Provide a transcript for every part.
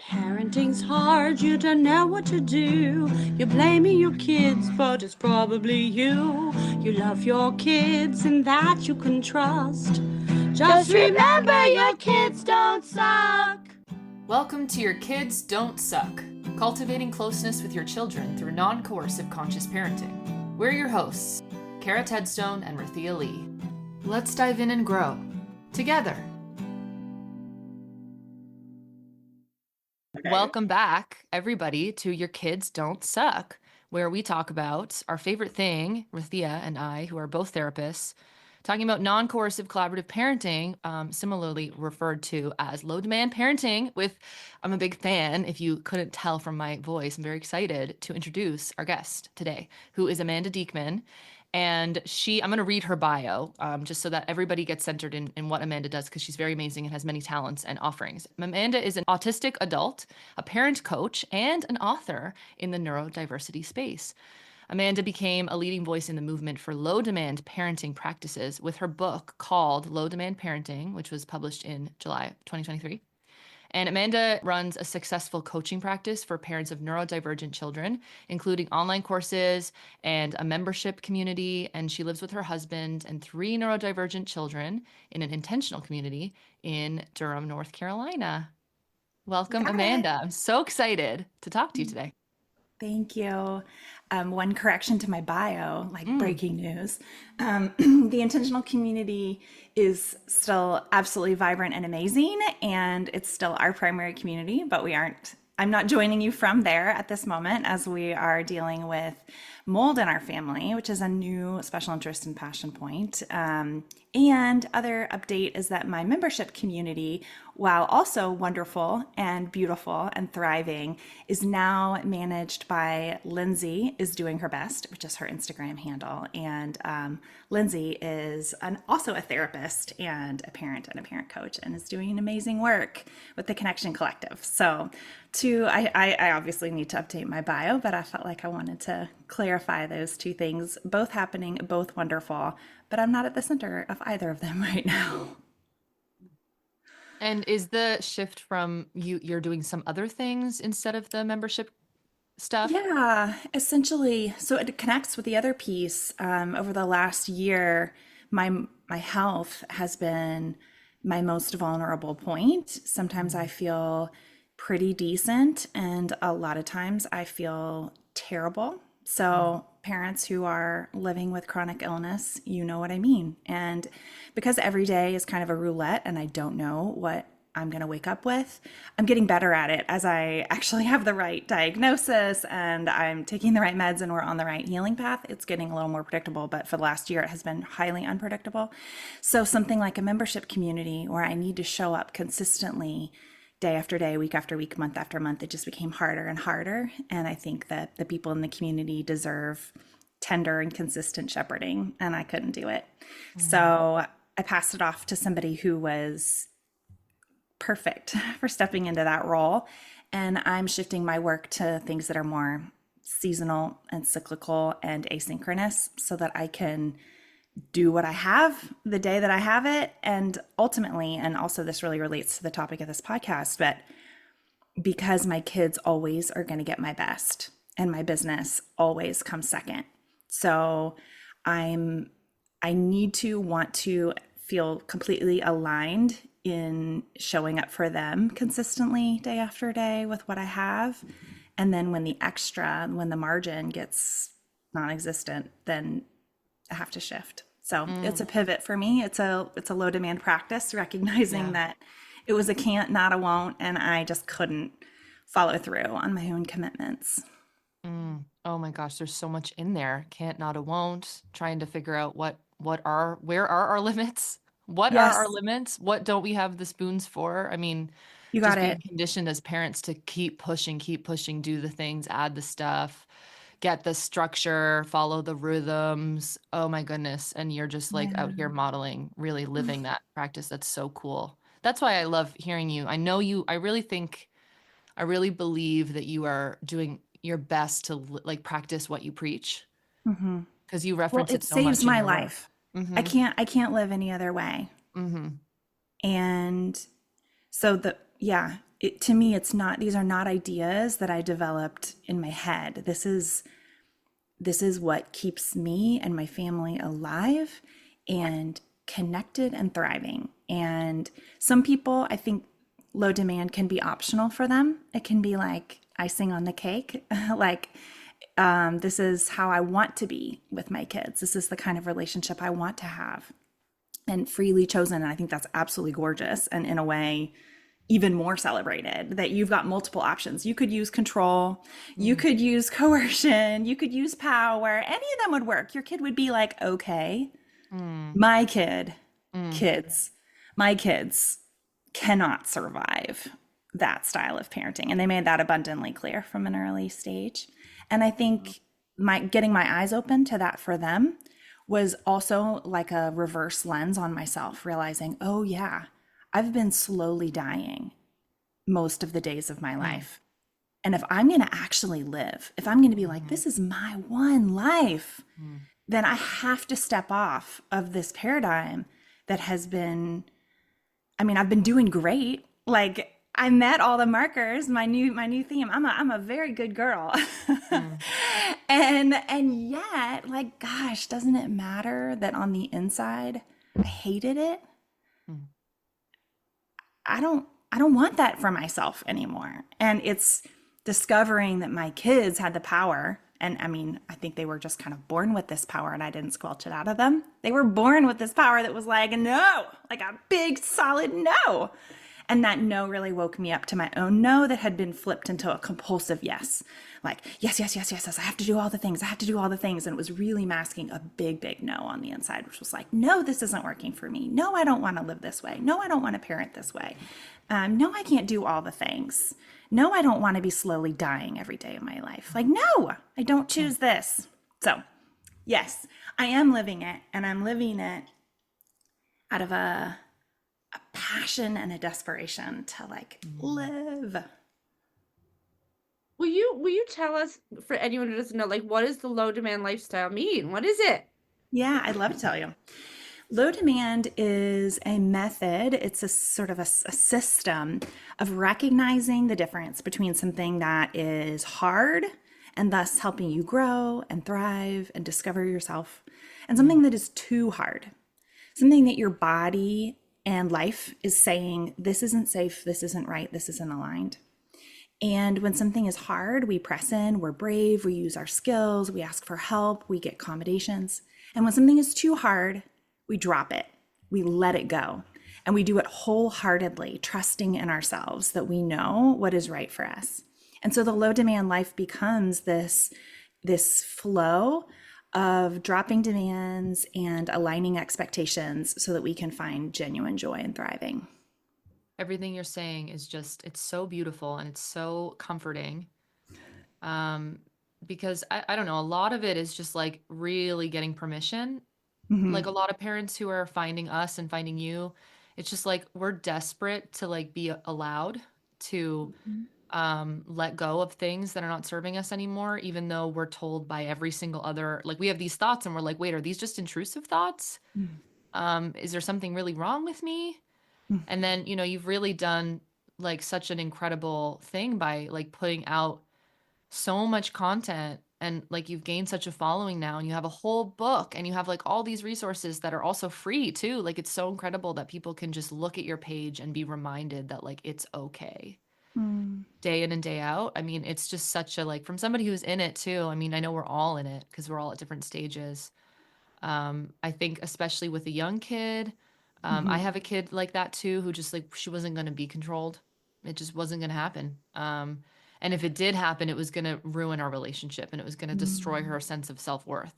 Parenting's hard, you don't know what to do. You're blaming your kids, but it's probably you. You love your kids and that you can trust. Just remember your kids don't suck. Welcome to Your Kids Don't Suck, cultivating closeness with your children through non-coercive conscious parenting. We're your hosts, Kara Tedstone and Rathia Lee. Let's dive in and grow together. Welcome back, everybody, to Your Kids Don't Suck, where we talk about our favorite thing, Rathia and I, who are both therapists, talking about non-coercive collaborative parenting, similarly referred to as low-demand parenting with, I'm a big fan, if you couldn't tell from my voice, I'm very excited to introduce our guest today, who is Amanda Diekman. And I'm going to read her bio just so that everybody gets centered in what Amanda does, because she's very amazing and has many talents and offerings. Amanda is an autistic adult, a parent coach, and an author in the neurodiversity space. Amanda became a leading voice in the movement for low-demand parenting practices with her book called Low-Demand Parenting, which was published in July 2023. And Amanda runs a successful coaching practice for parents of neurodivergent children, including online courses and a membership community. And she lives with her husband and 3 neurodivergent children in an intentional community in Durham, North Carolina. Welcome, Amanda. I'm so excited to talk to you today. Thank you. One correction to my bio, like breaking news. The intentional community is still absolutely vibrant and amazing, and it's still our primary community, but I'm not joining you from there at this moment, as we are dealing with mold in our family, which is a new special interest and passion point. And other update is that my membership community, while also wonderful and beautiful and thriving, is now managed by Lindsay is Doing Her Best, which is her Instagram handle. And Lindsay is also a therapist and a parent coach, and is doing amazing work with the Connection Collective. So I obviously need to update my bio, but I felt like I wanted to clarify those two things, both happening, both wonderful, but I'm not at the center of either of them right now. And is the shift from you're doing some other things instead of the membership stuff? Yeah, essentially. So it connects with the other piece. Over the last year, my health has been my most vulnerable point. Sometimes I feel pretty decent, and a lot of times I feel terrible. So parents who are living with chronic illness, you know what I mean. And because every day is kind of a roulette and I don't know what I'm going to wake up with, I'm getting better at it as I actually have the right diagnosis and I'm taking the right meds and we're on the right healing path. It's getting a little more predictable, but for the last year, it has been highly unpredictable. So something like a membership community where I need to show up consistently day after day, week after week, month after month, it just became harder and harder. And I think that the people in the community deserve tender and consistent shepherding, and I couldn't do it. So I passed it off to somebody who was perfect for stepping into that role. And I'm shifting my work to things that are more seasonal and cyclical and asynchronous so that I can do what I have the day that I have it. And ultimately, and also this really relates to the topic of this podcast, but because my kids always are going to get my best and my business always comes second. So I need to want to feel completely aligned in showing up for them consistently day after day with what I have. And then when the margin gets non-existent, then I have to shift. So it's a pivot for me. It's a low demand practice, recognizing that it was a can't, not a won't, and I just couldn't follow through on my own commitments. Oh my gosh, there's so much in there. Can't, not a won't, trying to figure out where are our limits? What are our Yes, limits? What don't we have the spoons for? I mean, you got just it. being conditioned as parents to keep pushing, do the things, add the stuff, get the structure, follow the rhythms. Oh my goodness. And you're just like out here modeling, really living that practice. That's so cool. That's why I love hearing you. I really believe that you are doing your best to like practice what you preach, hmm because you Well, reference it it so saves much in my your work. life. I Mm-hmm. can't live any other way. Mm-hmm. And so to me, it's not, these are not ideas that I developed in my head. This is what keeps me and my family alive and connected and thriving. And some people, I think low demand can be optional for them. It can be like icing on the cake. Like, this is how I want to be with my kids. This is the kind of relationship I want to have, and freely chosen. And I think that's absolutely gorgeous. And in a way, even more celebrated, that you've got multiple options. You could use control, you could use coercion, you could use power. Any of them would work. Your kid would be like, okay, my kids, my kids cannot survive that style of parenting. And they made that abundantly clear from an early stage. And I think getting my eyes open to that for them was also like a reverse lens on myself, realizing, oh yeah, I've been slowly dying most of the days of my life. And if I'm going to actually live, if I'm going to be like, this is my one life, then I have to step off of this paradigm that has been, I mean, I've been doing great. Like, I met all the markers, my new theme. I'm a very good girl. And yet, like, gosh, doesn't it matter that on the inside I hated it? I don't want that for myself anymore. And it's discovering that my kids had the power. And I mean, I think they were just kind of born with this power, and I didn't squelch it out of them. They were born with this power that was like, no, like a big solid no. And that no really woke me up to my own no that had been flipped into a compulsive yes. Like, yes, yes, yes, yes, yes. I have to do all the things. I have to do all the things. And it was really masking a big, big no on the inside, which was like, no, this isn't working for me. No, I don't want to live this way. No, I don't want to parent this way. No, I can't do all the things. No, I don't want to be slowly dying every day of my life. Like, no, I don't choose this. So, yes, I am living it, and I'm living it out of a passion and a desperation to like live. Will you tell us, for anyone who doesn't know, like, what does the low demand lifestyle mean? What is it? Yeah, I'd love to tell you. Low demand is a method, it's a sort of a system of recognizing the difference between something that is hard and thus helping you grow and thrive and discover yourself, and something that is too hard, something that your body and life is saying, this isn't safe, this isn't right, this isn't aligned. And when something is hard, we press in, we're brave, we use our skills, we ask for help, we get accommodations. And when something is too hard, we drop it, we let it go. And we do it wholeheartedly, trusting in ourselves that we know what is right for us. And so the low demand life becomes this flow of dropping demands and aligning expectations so that we can find genuine joy and thriving. Everything you're saying is just, it's so beautiful and it's so comforting. Because I don't know, a lot of it is just like really getting permission. Like a lot of parents who are finding us and finding you, it's just like we're desperate to like be allowed to let go of things that are not serving us anymore, even though we're told by every single other, like we have these thoughts and we're like, wait, are these just intrusive thoughts? Is there something really wrong with me? And then, you know, you've really done like such an incredible thing by like putting out so much content, and like you've gained such a following now, and you have a whole book, and you have like all these resources that are also free too. Like it's so incredible that people can just look at your page and be reminded that like it's okay day in and day out. I mean, it's just such a, like, from somebody who's in it too. I mean, I know we're all in it because we're all at different stages. I think especially with a young kid, I have a kid like that too, who just like, she wasn't going to be controlled. It just wasn't going to happen. And if it did happen, it was going to ruin our relationship, and it was going to destroy her sense of self-worth.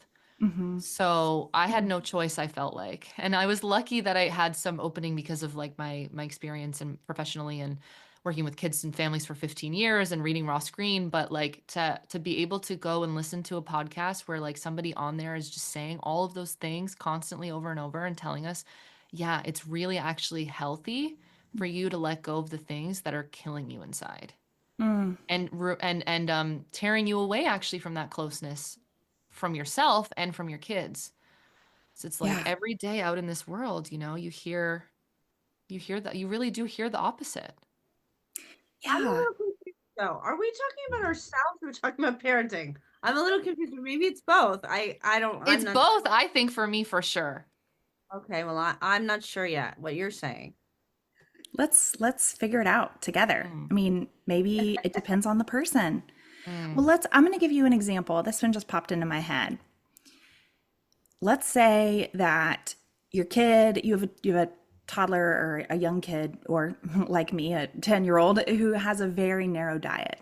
So I had no choice, I felt like. And I was lucky that I had some opening because of like my experience and professionally and working with kids and families for 15 years and reading Ross Green. But like to be able to go and listen to a podcast where like somebody on there is just saying all of those things constantly over and over and telling us, yeah, it's really actually healthy for you to let go of the things that are killing you inside and tearing you away actually from that closeness from yourself and from your kids. So it's like Yeah. every day out in this world, you know, you hear that, you really do hear the opposite. I'm a Yeah. little confused though. Are we talking about ourselves or talking about parenting? I'm a little confused. Maybe it's both. I don't. I'm It's not. both, I think, for me, for sure. Okay. Well, I'm not sure yet what you're saying. Let's figure it out together. Mm, I mean, maybe it depends on the person. Well, mm, I'm going to give you an example. This one just popped into my head. Let's say that your kid, you have a toddler or a young kid, or like me, a 10-year-old who has a very narrow diet.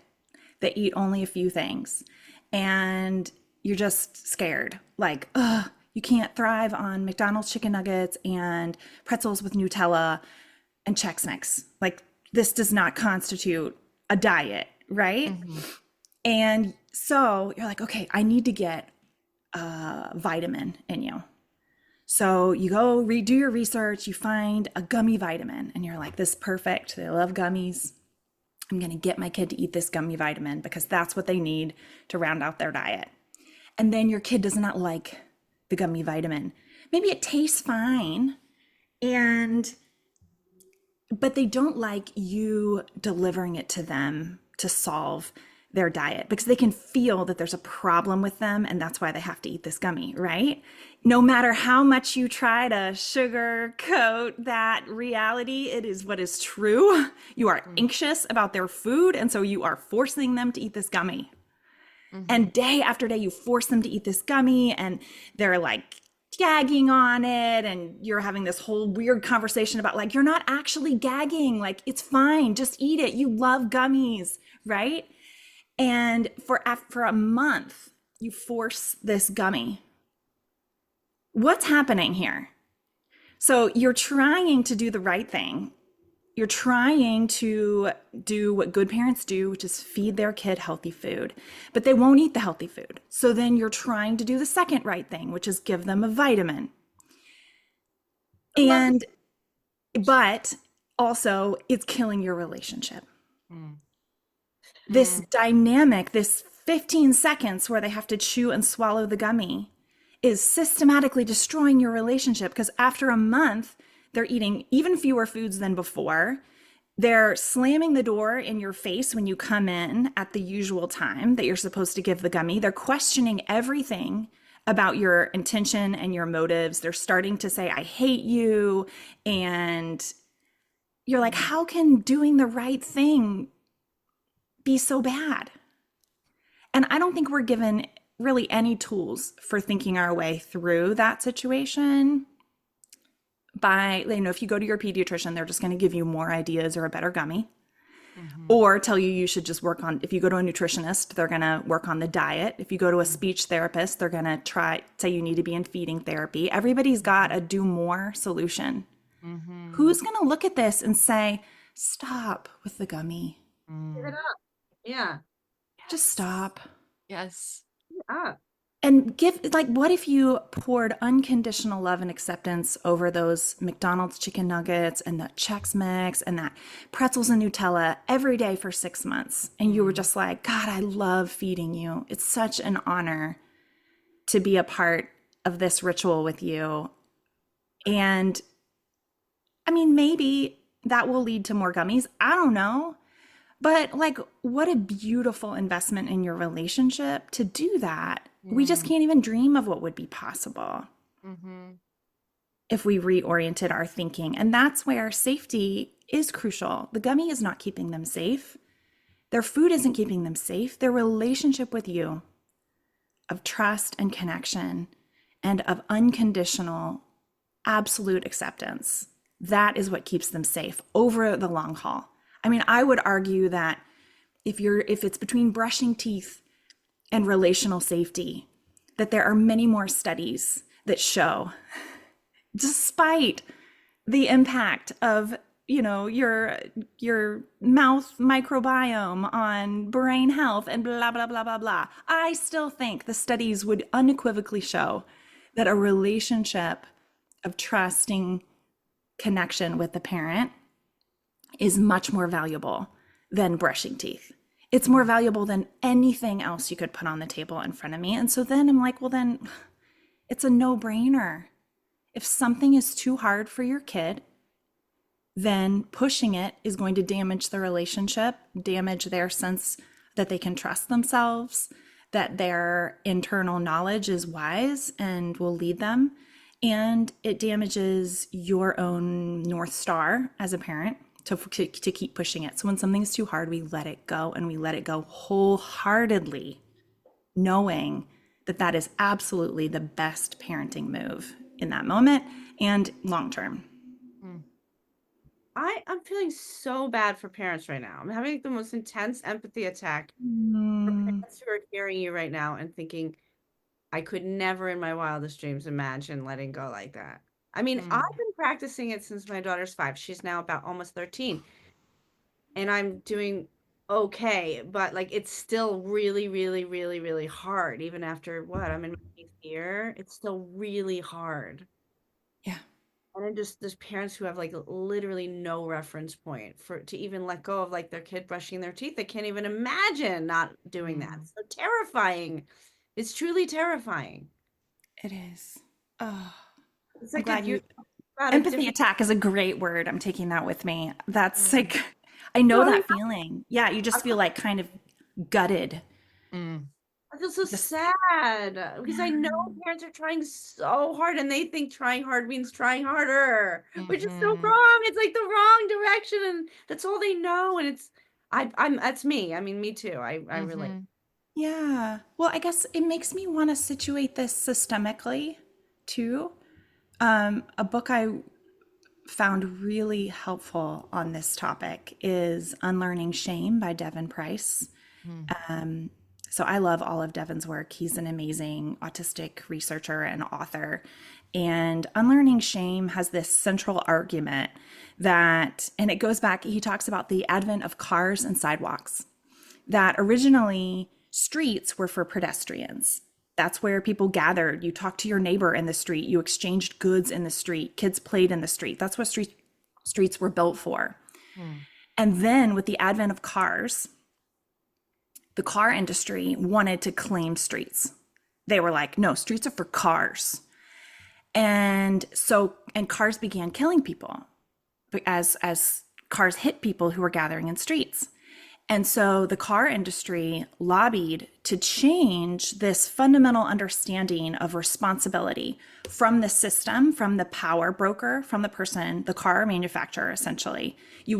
They eat only a few things, and you're just scared. Like, ugh, you can't thrive on McDonald's chicken nuggets and pretzels with Nutella and Chex Mix. Like, this does not constitute a diet, right? mm-hmm. And so you're like, okay, I need to get a vitamin in you. So you go redo your research, you find a gummy vitamin, and you're like, this is perfect. They love gummies. I'm going to get my kid to eat this gummy vitamin because that's what they need to round out their diet. And then your kid does not like the gummy vitamin. Maybe it tastes fine, but they don't like you delivering it to them to solve their diet because they can feel that there's a problem with them, and that's why they have to eat this gummy, right? No matter how much you try to sugarcoat that reality, it is what is true. You are anxious about their food, and so you are forcing them to eat this gummy. And day after day, you force them to eat this gummy, and they're like gagging on it, and you're having this whole weird conversation about like, you're not actually gagging, like it's fine, just eat it, you love gummies, right? And for a month you force this gummy. What's happening here? So you're trying to do the right thing. You're trying to do what good parents do, which is feed their kid healthy food, but they won't eat the healthy food. So then you're trying to do the second right thing, which is give them a vitamin. But also it's killing your relationship. This dynamic, this 15 seconds where they have to chew and swallow the gummy is systematically destroying your relationship, because after a month, they're eating even fewer foods than before. They're slamming the door in your face when you come in at the usual time that you're supposed to give the gummy. They're questioning everything about your intention and your motives. They're starting to say, I hate you. And you're like, how can doing the right thing be so bad? And I don't think we're given really any tools for thinking our way through that situation. By, if you go to your pediatrician, they're just going to give you more ideas or a better gummy, or tell you should just work on, if you go to a nutritionist, they're going to work on the diet. If you go to a speech therapist, they're going to say you need to be in feeding therapy. Everybody's got a do more solution. Who's going to look at this and say, stop with the gummy? Give it up. Yeah. Just stop. Yes. Give it up. And what if you poured unconditional love and acceptance over those McDonald's chicken nuggets and the Chex Mix and that pretzels and Nutella every day for 6 months? And you were just like, God, I love feeding you. It's such an honor to be a part of this ritual with you. And I mean, maybe that will lead to more gummies. I don't know. But like, what a beautiful investment in your relationship to do that. We just can't even dream of what would be possible if we reoriented our thinking. And that's where safety is crucial. The gummy is not keeping them safe. Their food isn't keeping them safe. Their relationship with you of trust and connection and of unconditional, absolute acceptance, that is what keeps them safe over the long haul. I mean, I would argue that if it's between brushing teeth and relational safety, that there are many more studies that show, despite the impact of, your mouth microbiome on brain health and blah, blah, blah, blah, blah, I still think the studies would unequivocally show that a relationship of trusting connection with the parent is much more valuable than brushing teeth. It's more valuable than anything else you could put on the table in front of me. And so then I'm like, well, then it's a no-brainer. If something is too hard for your kid, then pushing it is going to damage the relationship, damage their sense that they can trust themselves, that their internal knowledge is wise and will lead them. And it damages your own North Star as a parent to keep pushing it. So when something's too hard, we let it go, and we let it go wholeheartedly, knowing that that is absolutely the best parenting move in that moment and long term. I'm feeling so bad for parents right now. I'm having the most intense empathy attack for Mm, parents who are hearing you right now and thinking, I could never in my wildest dreams imagine letting go like that. I mean, I've been practicing it since my daughter's 5. She's now about almost 13. And I'm doing okay, but like it's still really, really, really, really hard. Even after what? I'm in my 8th year. It's still really hard. yeah, And then just there's parents who have like literally no reference point for to even let go of like their kid brushing their teeth. They can't even imagine not doing that. It's so terrifying. It's truly terrifying. it is. Oh, It's I'm like glad you're you. about a Empathy different. attack is a great word. I'm taking that with me. That's like, I know that feeling. Yeah, you just feel like kind of gutted. I feel so Just, sad because I know parents are trying so hard and they think trying hard means trying harder, which is so wrong. It's like the wrong direction, and that's all they know. And it's I'm that's me. I mean, me too. I relate. yeah. Well, I guess it makes me want to situate this systemically too. A book I found really helpful on this topic is Unlearning Shame by Devin Price. So I love all of Devin's work. He's an amazing autistic researcher and author. And Unlearning Shame has this central argument that, and it goes back, he talks about the advent of cars and sidewalks, that originally streets were for pedestrians. That's where people gathered. You talked to your neighbor in the street. You exchanged goods in the street. Kids played in the street. That's what streets were built for. And then with the advent of cars, the car industry wanted to claim streets. They were like, no, streets are for cars. And cars began killing people as cars hit people who were gathering in streets. And so the car industry lobbied to change this fundamental understanding of responsibility from the system, from the power broker, from the person, the car manufacturer, essentially. It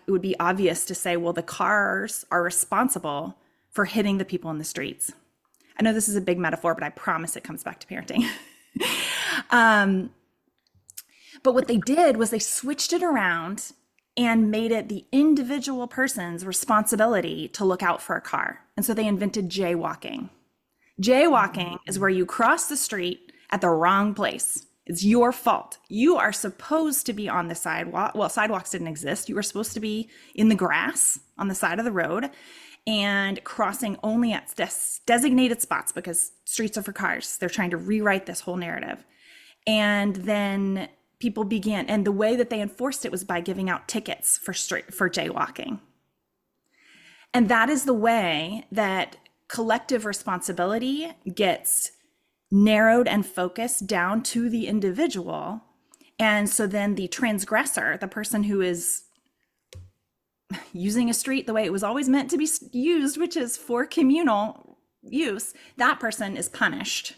would be obvious to say, well, the cars are responsible for hitting the people in the streets. I know this is a big metaphor, but I promise it comes back to parenting. But what they did was they switched it around and made it the individual person's responsibility to look out for a car. And so they invented jaywalking. Jaywalking is where you cross the street at the wrong place. It's your fault. You are supposed to be on the sidewalk. Well, sidewalks didn't exist. You were supposed to be in the grass on the side of the road and crossing only at designated spots because streets are for cars. They're trying to rewrite this whole narrative. And then people began, and the way that they enforced it was by giving out tickets for jaywalking. And that is the way that collective responsibility gets narrowed and focused down to the individual. And so then the transgressor, the person who is using a street the way it was always meant to be used, which is for communal use, that person is punished.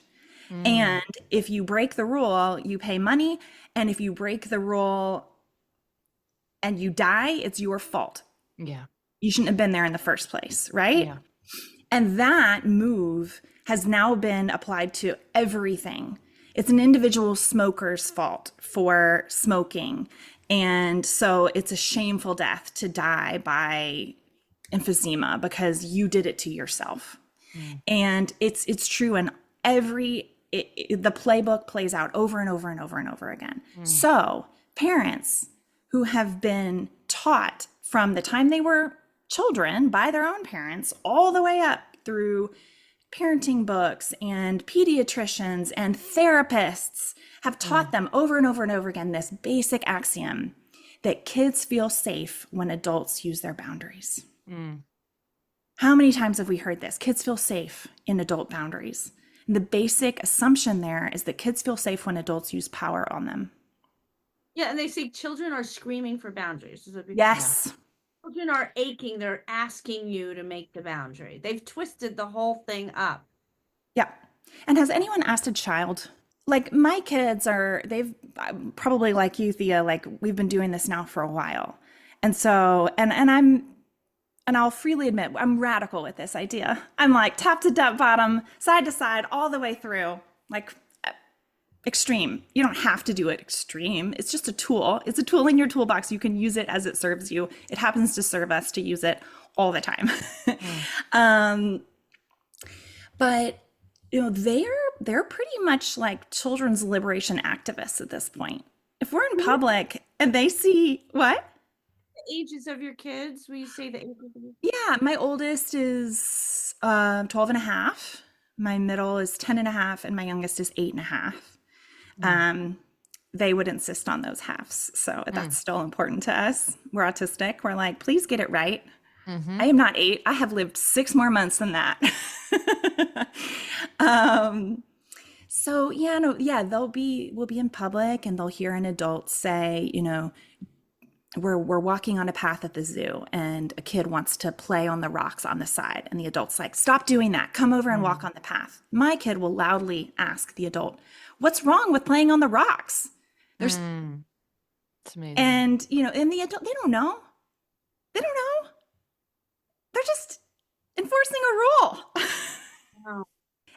And if you break the rule, you pay money. And if you break the rule and you die, it's your fault. Yeah. You shouldn't have been there in the first place, right? Yeah. And that move has now been applied to everything. It's an individual smoker's fault for smoking. And so it's a shameful death to die by emphysema because you did it to yourself. And it's true in the playbook plays out over and over and over and over again. So parents who have been taught from the time they were children by their own parents all the way up through parenting books and pediatricians and therapists have taught them over and over and over again this basic axiom that kids feel safe when adults use their boundaries. How many times have we heard this? Kids feel safe in adult boundaries. And the basic assumption there is that kids feel safe when adults use power on them. Yeah, and they say children are screaming for boundaries. Is a big Yes. Children are aching. They're asking you to make the boundary. They've twisted the whole thing up. Yeah. And has anyone asked a child? Like my kids they've probably like you, Thea, like we've been doing this now for a while. And so, and I'll freely admit, I'm radical with this idea. I'm like top to bottom, side to side, all the way through, like extreme. You don't have to do it extreme. It's just a tool. It's a tool in your toolbox. You can use it as it serves you. It happens to serve us to use it all the time. But they're pretty much like children's liberation activists at this point. If we're in public and they see what? The ages of your kids, will you say the ages of your Yeah, my oldest is 12 and a half. My middle is 10 and a half, and my youngest is 8 and a half. They would insist on those halves. So that's still important to us. We're autistic. We're like, please get it right. I am not 8. I have lived 6 more months than that. So yeah, no, yeah, we'll be in public and they'll hear an adult say, we're walking on a path at the zoo and a kid wants to play on the rocks on the side. And the adult's like, stop doing that. Come over and walk on the path. My kid will loudly ask the adult, what's wrong with playing on the rocks? It's amazing. And, and the adult, they don't know. They don't know. They're just enforcing a rule. Wow.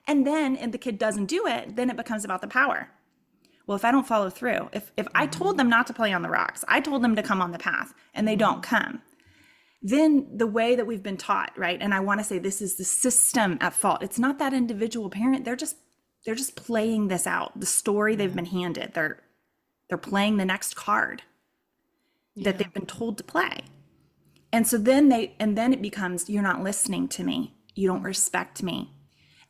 And then if the kid doesn't do it, then it becomes about the power. Well, if I don't follow through, if I told them not to play on the rocks, I told them to come on the path and they don't come, then the way that we've been taught, right? And I want to say this is the system at fault. It's not that individual parent. They're just playing this out. The story they've been handed. They're playing the next card that they've been told to play. And so then it becomes, you're not listening to me. You don't respect me.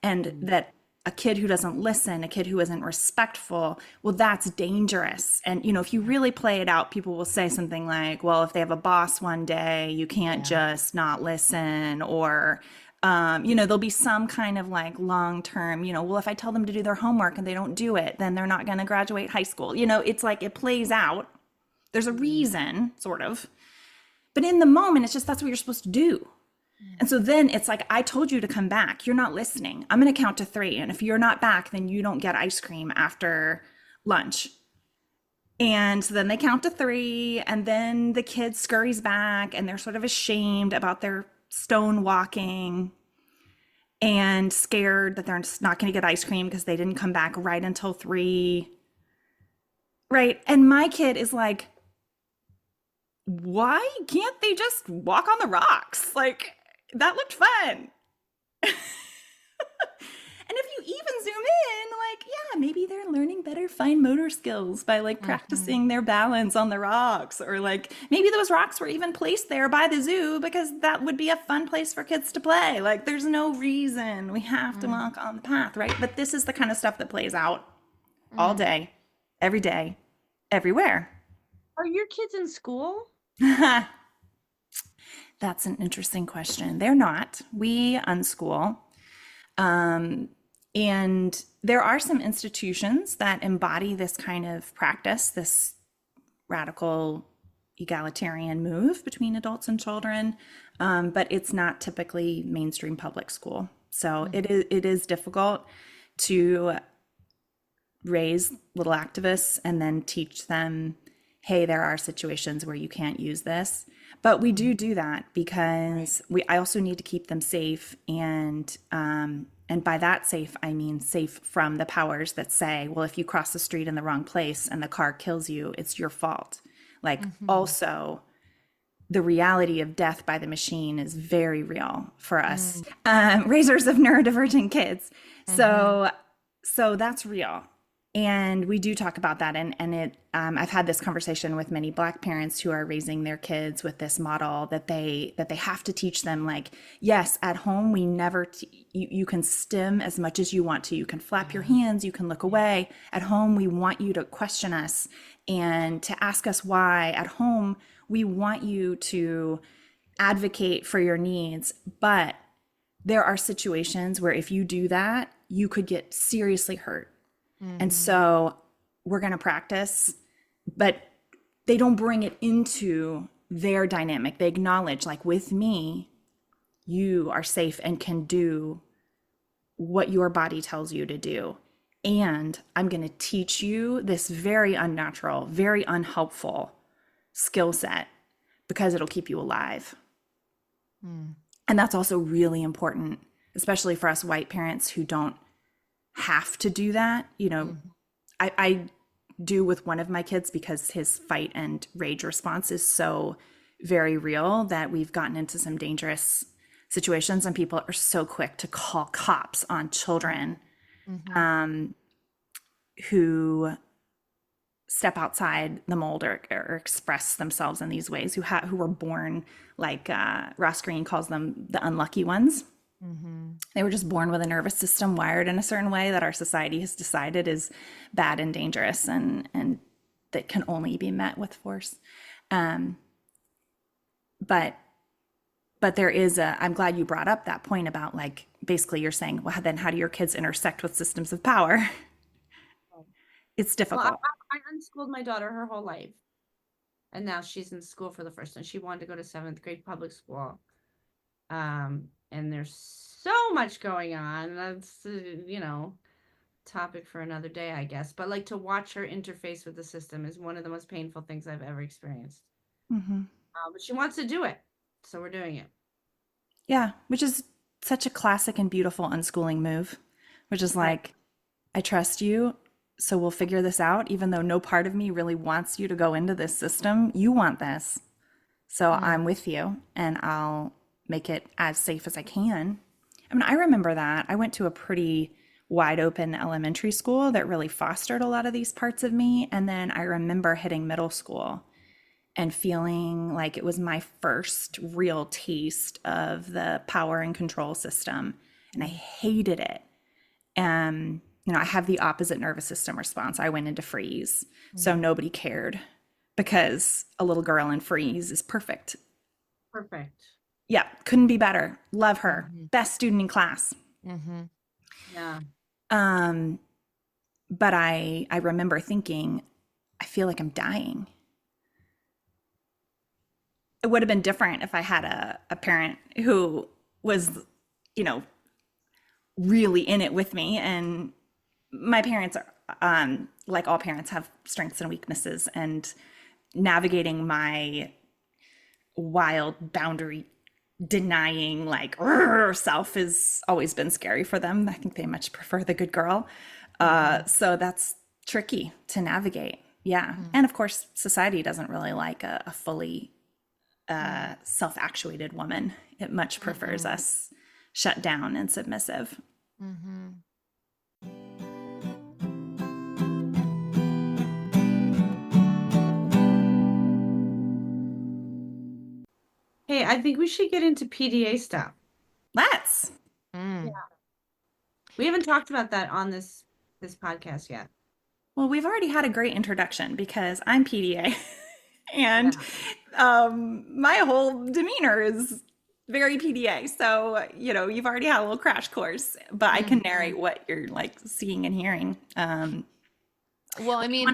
And that a kid who doesn't listen, a kid who isn't respectful, well, that's dangerous. And, if you really play it out, people will say something like, well, if they have a boss one day, you can't just not listen. Or, there'll be some kind of like long-term, well, if I tell them to do their homework and they don't do it, then they're not going to graduate high school. It's like it plays out. There's a reason, sort of. But in the moment, it's just that's what you're supposed to do. And so then it's like, I told you to come back. You're not listening. I'm going to count to 3. And if you're not back, then you don't get ice cream after lunch. And so then they count to 3. And then the kid scurries back and they're sort of ashamed about their stone walking and scared that they're not going to get ice cream because they didn't come back right until 3. Right. And my kid is like, why can't they just walk on the rocks? Like, that looked fun. And if you even zoom in, like, yeah, maybe they're learning better fine motor skills by like practicing their balance on the rocks, or like maybe those rocks were even placed there by the zoo because that would be a fun place for kids to play. Like, there's no reason we have to walk on the path, right? But this is the kind of stuff that plays out all day, everywhere. Are your kids in school? That's an interesting question. They're not. We unschool. And there are some institutions that embody this kind of practice, this radical egalitarian move between adults and children, but it's not typically mainstream public school. So it is difficult to raise little activists and then teach them, hey, there are situations where you can't use this. But we do that because I also need to keep them safe. And by that safe, I mean safe from the powers that say, well, if you cross the street in the wrong place and the car kills you, it's your fault. Like, also, the reality of death by the machine is very real for us, raisers of neurodivergent kids. So that's real. And we do talk about that. And it, I've had this conversation with many Black parents who are raising their kids with this model that they have to teach them, like, yes, at home, we never, you can stim as much as you want to. You can flap your hands, you can look away. At home, we want you to question us and to ask us why. At home, we want you to advocate for your needs. But there are situations where if you do that, you could get seriously hurt. And so we're going to practice, but they don't bring it into their dynamic. They acknowledge, like, with me, you are safe and can do what your body tells you to do. And I'm going to teach you this very unnatural, very unhelpful skill set because it'll keep you alive. And that's also really important, especially for us white parents who don't have to do that. You know, I do with one of my kids because his fight and rage response is so very real that we've gotten into some dangerous situations, and people are so quick to call cops on children who step outside the mold or express themselves in these ways, who were born, like Ross Greene calls them, the unlucky ones. They were just born with a nervous system wired in a certain way that our society has decided is bad and dangerous, and that can only be met with force. But there is I'm glad you brought up that point about, like, basically you're saying, well, then how do your kids intersect with systems of power? It's difficult. Well, I unschooled my daughter her whole life. And now she's in school for the first time. She wanted to go to 7th grade public school. And there's so much going on. That's, topic for another day, I guess. But, like, to watch her interface with the system is one of the most painful things I've ever experienced. But she wants to do it. So we're doing it. Yeah, which is such a classic and beautiful unschooling move, which is like, I trust you, so we'll figure this out, even though no part of me really wants you to go into this system. You want this. So I'm with you, and I'll make it as safe as I can. I mean, I remember that. I went to a pretty wide open elementary school that really fostered a lot of these parts of me. And then I remember hitting middle school and feeling like it was my first real taste of the power and control system. And I hated it. And, I have the opposite nervous system response. I went into freeze. So nobody cared because a little girl in freeze is perfect. Perfect. Yeah, couldn't be better. Love her. Best student in class. Yeah. But I remember thinking, I feel like I'm dying. It would have been different if I had a parent who was, really in it with me. And my parents are, like all parents, have strengths and weaknesses, and navigating my wild boundary denying, like, self has always been scary for them. I think they much prefer the good girl. So that's tricky to navigate. Yeah. And of course, society doesn't really like a fully self-actuated woman. It much prefers us shut down and submissive. Hey, I think we should get into PDA stuff. Let's. Yeah. We haven't talked about that on this podcast yet. Well, we've already had a great introduction because I'm PDA and my whole demeanor is very PDA. So, you've already had a little crash course, but I can narrate what you're, like, seeing and hearing. Well, I mean,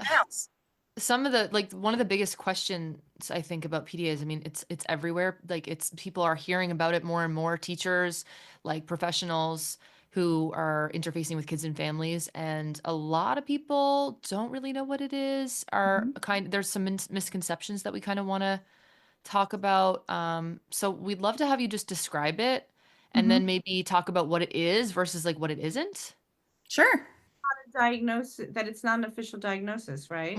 some of the, like, one of the biggest questions I think about PDAs, I mean, it's everywhere. Like, people are hearing about it more and more. Teachers, like professionals who are interfacing with kids and families, and a lot of people don't really know what it is. There's some misconceptions that we kind of want to talk about. So we'd love to have you just describe it, and then maybe talk about what it is versus, like, what it isn't. Sure. Diagnosis, that it's not an official diagnosis, right?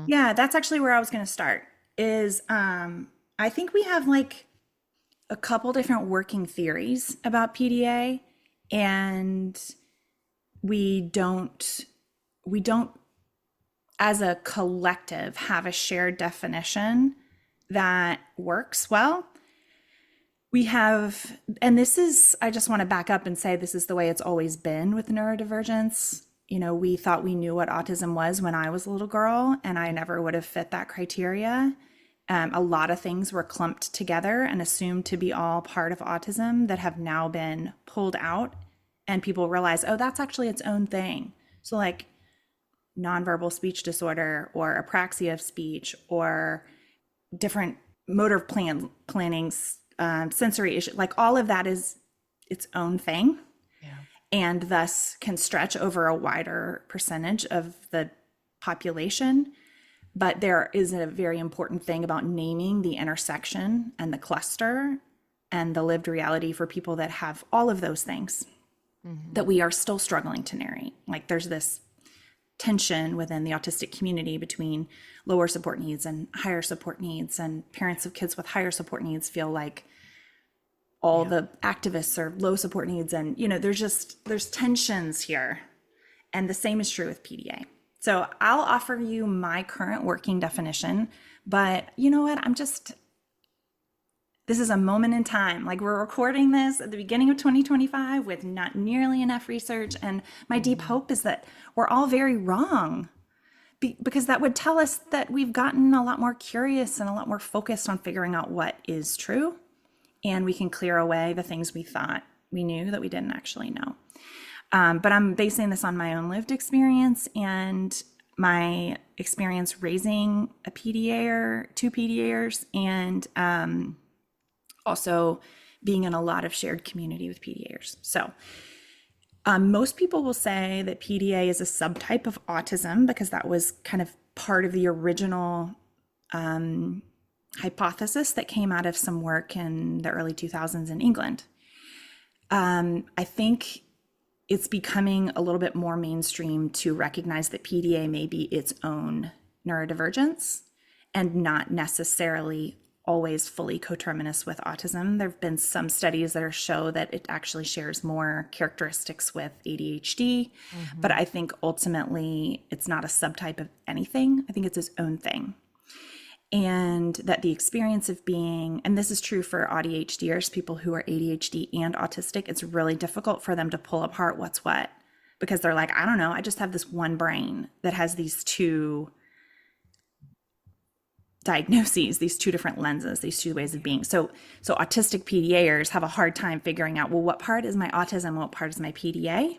Yeah, that's actually where I was going to start. Is I think we have, like, a couple different working theories about PDA, and we don't as a collective have a shared definition that works well. We have, and this is, I just want to back up and say this is the way it's always been with neurodivergence. We thought we knew what autism was when I was a little girl, and I never would have fit that criteria. A lot of things were clumped together and assumed to be all part of autism that have now been pulled out, and people realize, oh, that's actually its own thing. So, like, nonverbal speech disorder or apraxia of speech or different motor planning, sensory issue, like all of that is its own thing, Yeah. and thus can stretch over a wider percentage of the population. But there is a very important thing about naming the intersection and the cluster and the lived reality for people that have all of those things that we are still struggling to narrate. Like there's this tension within the autistic community between lower support needs and higher support needs, and parents of kids with higher support needs feel like all the activists are low support needs, and there's tensions here. And the same is true with PDA. So I'll offer you my current working definition, but you know what, this is a moment in time. Like we're recording this at the beginning of 2025 with not nearly enough research. And my deep hope is that we're all very wrong, because that would tell us that we've gotten a lot more curious and a lot more focused on figuring out what is true. And we can clear away the things we thought we knew that we didn't actually know. But I'm basing this on my own lived experience and my experience raising a PDA, two PDAers, and also being in a lot of shared community with PDAers. So most people will say that PDA is a subtype of autism because that was kind of part of the original hypothesis that came out of some work in the early 2000s in England. I think it's becoming a little bit more mainstream to recognize that PDA may be its own neurodivergence and not necessarily always fully coterminous with autism. There have been some studies that show that it actually shares more characteristics with ADHD, but I think ultimately it's not a subtype of anything. I think it's its own thing. And that the experience of being, and this is true for ADHDers, people who are ADHD and autistic, it's really difficult for them to pull apart what's what, because they're like, I don't know, I just have this one brain that has these two diagnoses, these two different lenses, these two ways of being. So autistic PDAers have a hard time figuring out, well, what part is my autism? What part is my PDA?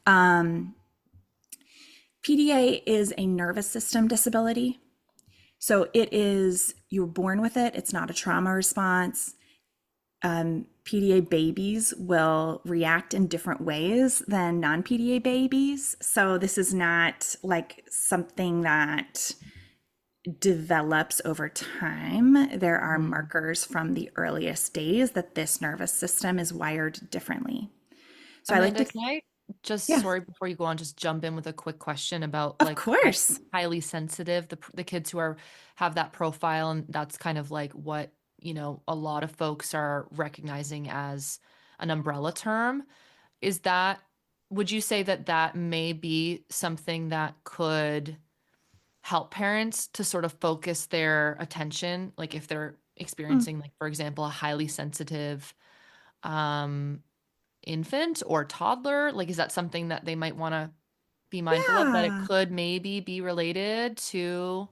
PDA is a nervous system disability. So it is, you're born with it. It's not a trauma response. PDA babies will react in different ways than non-PDA babies. So this is not like something that develops over time. There are markers from the earliest days that this nervous system is wired differently. So Amanda, I like to, can I just, Yeah. sorry, before you go on, just jump in with a quick question about Of like course. highly sensitive, the kids who have that profile, and that's kind of like what, a lot of folks are recognizing as an umbrella term. Would you say that may be something that could help parents to sort of focus their attention, like if they're experiencing, like, for example, a highly sensitive infant or toddler? Like, is that something that they might want to be mindful of, that it Yeah. could maybe be related to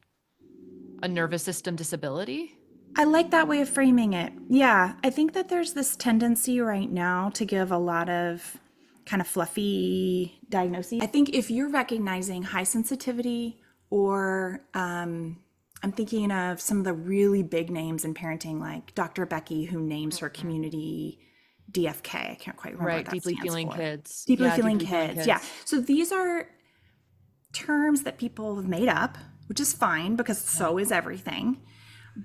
a nervous system disability? I like that way of framing it. Yeah, I think that there's this tendency right now to give a lot of kind of fluffy diagnoses. I think if you're recognizing high sensitivity, or I'm thinking of some of the really big names in parenting, like Dr. Becky, who names her community DFK. I can't quite remember what that Deeply stands feeling for. kids. Deeply Yeah, feeling deeply feeling kids. Yeah. kids. So these are terms that people have made up, which is fine because so is everything.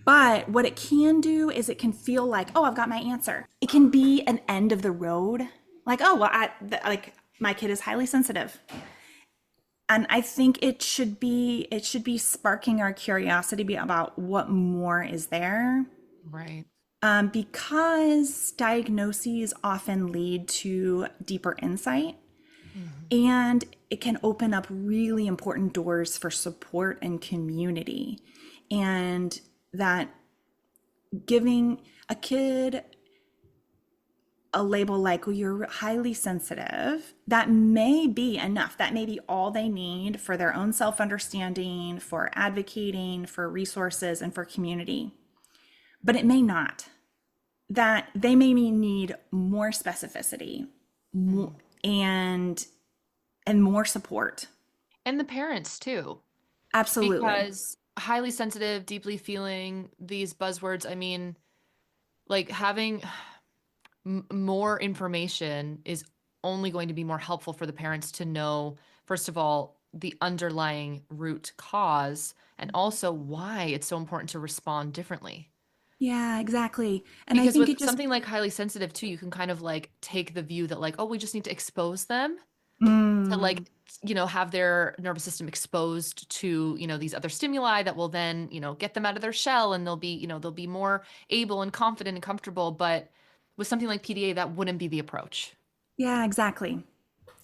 But what it can do is it can feel like, oh, I've got my answer. It can be an end of the road. Like, oh, well, like my kid is highly sensitive. And I think it should be sparking our curiosity about what more is there. Right. Because diagnoses often lead to deeper insight, and it can open up really important doors for support and community. And that giving a kid a label like, well, you're highly sensitive, that may be enough. That may be all they need for their own self-understanding, for advocating, for resources, and for community. But it may not. That they may need more specificity and more support. And the parents too. Absolutely. Because highly sensitive, deeply feeling, these buzzwords, I mean, like having more information is only going to be more helpful for the parents to know, first of all, the underlying root cause, and also why it's so important to respond differently. Yeah, exactly. And I Because think it with just, something like highly sensitive too, you can kind of like take the view that like, oh, we just need to expose them to mm, like, have their nervous system exposed to, these other stimuli that will then, get them out of their shell, and they'll be more able and confident and comfortable. But with something like PDA, that wouldn't be the approach. yeah, exactly.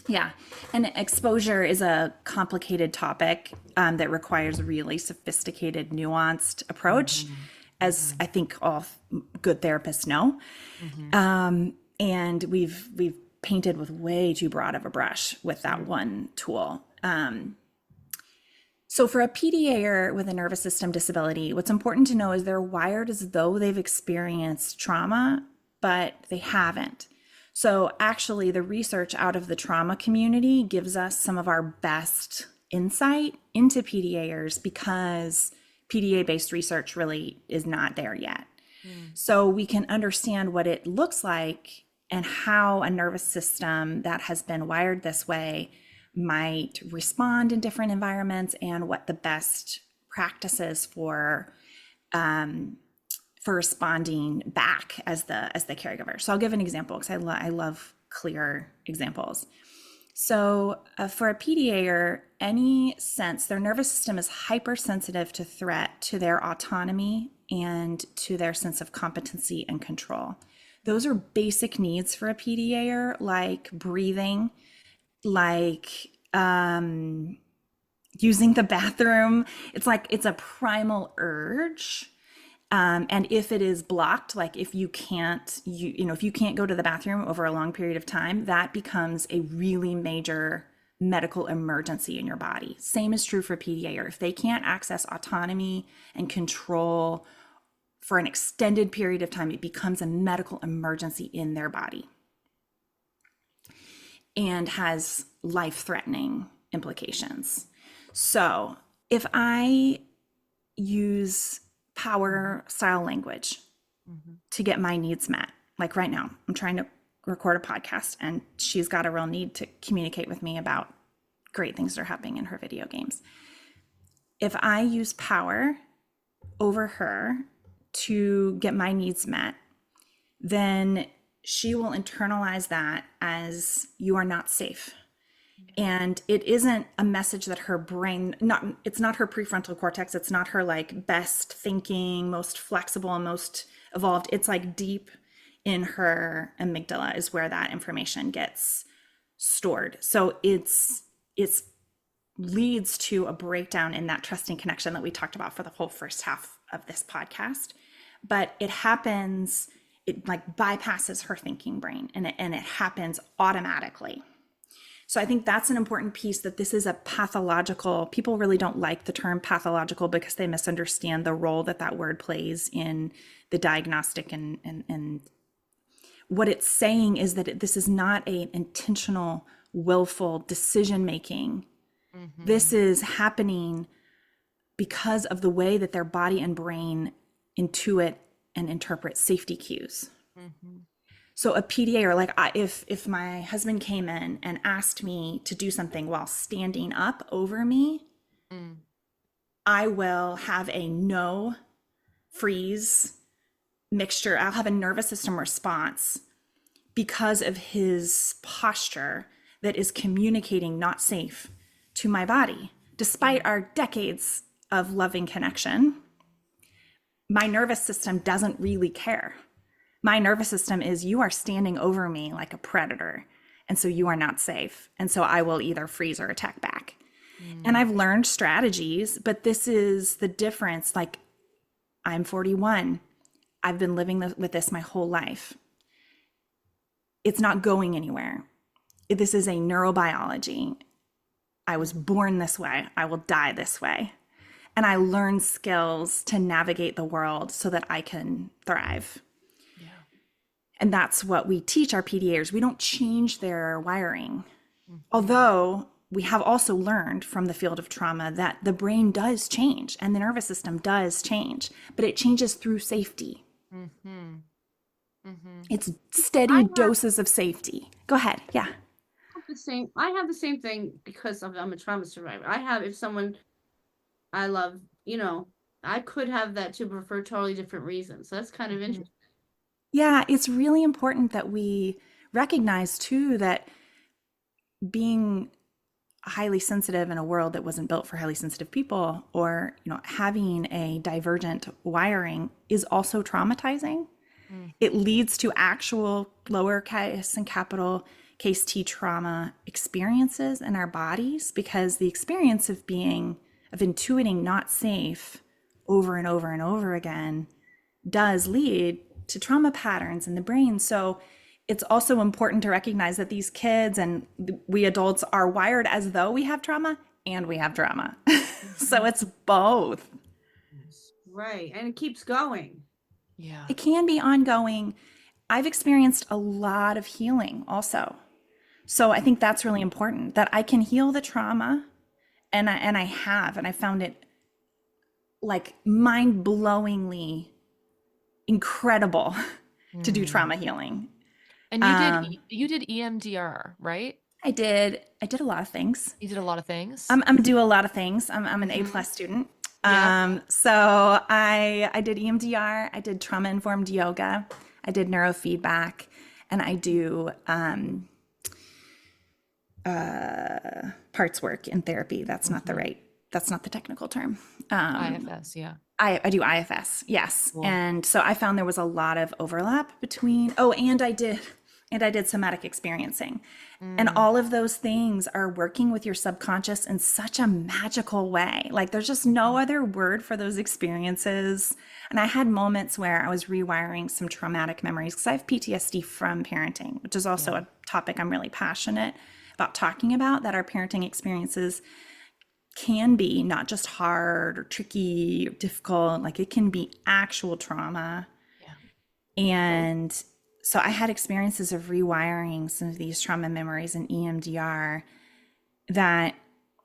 Yeah. And exposure is a complicated topic that requires a really sophisticated, nuanced approach, Mm-hmm. as Mm-hmm. I think all good therapists know. Mm-hmm. And we've painted with way too broad of a brush with that Mm-hmm. one tool. So for a PDAer with a nervous system disability, what's important to know is they're wired as though they've experienced trauma, but they haven't. So actually, the research out of the trauma community gives us some of our best insight into PDAers, because PDA-based research really is not there yet. So we can understand what it looks like and how a nervous system that has been wired this way might respond in different environments, and what the best practices for responding back as the caregiver. So I'll give an example, because I love clear examples. So for a PDAer, any sense, their nervous system is hypersensitive to threat to their autonomy and to their sense of competency and control. Those are basic needs for a PDAer, like breathing, like using the bathroom. It's a primal urge. And if it is blocked, like if you can't, if you can't go to the bathroom over a long period of time, that becomes a really major medical emergency in your body. Same is true for PDA, or if they can't access autonomy and control for an extended period of time, it becomes a medical emergency in their body and has life-threatening implications. So if I use power style language to get my needs met, like right now, I'm trying to record a podcast, and she's got a real need to communicate with me about great things that are happening in her video games. If I use power over her to get my needs met, then she will internalize that as, you are not safe. And it isn't a message that her brain, it's not her prefrontal cortex, it's not her like best thinking, most flexible and most evolved. It's like deep in her amygdala is where that information gets stored. So it's leads to a breakdown in that trusting connection that we talked about for the whole first half of this podcast. But it happens, it like bypasses her thinking brain, and it happens automatically. So I think that's an important piece, that this is a pathological, people really don't like the term pathological because they misunderstand the role that that word plays in the diagnostic, and what it's saying is that this is not an intentional, willful decision making. Mm-hmm. This is happening because of the way that their body and brain intuit and interpret safety cues. Mm-hmm. So a PDA, or like if my husband came in and asked me to do something while standing up over me, I will have a no, freeze, mixture. I'll have a nervous system response because of his posture that is communicating not safe to my body. Despite our decades of loving connection, my nervous system doesn't really care. My nervous system is, you are standing over me like a predator, and so you are not safe. And so I will either freeze or attack back. And I've learned strategies, but this is the difference. Like, I'm 41. I've been living with this my whole life. It's not going anywhere. This is a neurobiology. I was born this way. I will die this way. And I learn skills to navigate the world so that I can thrive. And that's what we teach our PDAers. We don't change their wiring. Mm-hmm. Although we have also learned from the field of trauma that the brain does change and the nervous system does change, but it changes through safety. Mm-hmm. Mm-hmm. It's I steady have doses of safety. Go ahead. Yeah. I have the same thing because I'm a trauma survivor. I have, if someone I love, I could have that too, but for totally different reasons. So that's kind of interesting. Yeah, it's really important that we recognize too that being highly sensitive in a world that wasn't built for highly sensitive people, or having a divergent wiring, is also traumatizing. It leads to actual lowercase and capital case T trauma experiences in our bodies, because the experience of intuiting not safe over and over and over again does lead to trauma patterns in the brain. So it's also important to recognize that these kids and we adults are wired as though we have trauma and we have trauma. So it's both. Right. And it keeps going. Yeah. It can be ongoing. I've experienced a lot of healing also. So I think that's really important, that I can heal the trauma, and I have, and I found it like mind-blowingly incredible to do trauma healing. And you did EMDR, right? I did a lot of things. You did a lot of things. I'm do a lot of things. I'm an A+ student. Yeah. So I did EMDR, I did trauma-informed yoga, I did neurofeedback, and I do parts work in therapy. That's not the technical term. IFS, yeah. I do IFS, yes. Cool. And so I found there was a lot of overlap between, and I did somatic experiencing. And all of those things are working with your subconscious in such a magical way. Like there's just no other word for those experiences. And I had moments where I was rewiring some traumatic memories, because I have PTSD from parenting, which is also a topic I'm really passionate about talking about, that our parenting experiences can be not just hard or tricky or difficult, like it can be actual trauma. Yeah. And so I had experiences of rewiring some of these trauma memories in EMDR, that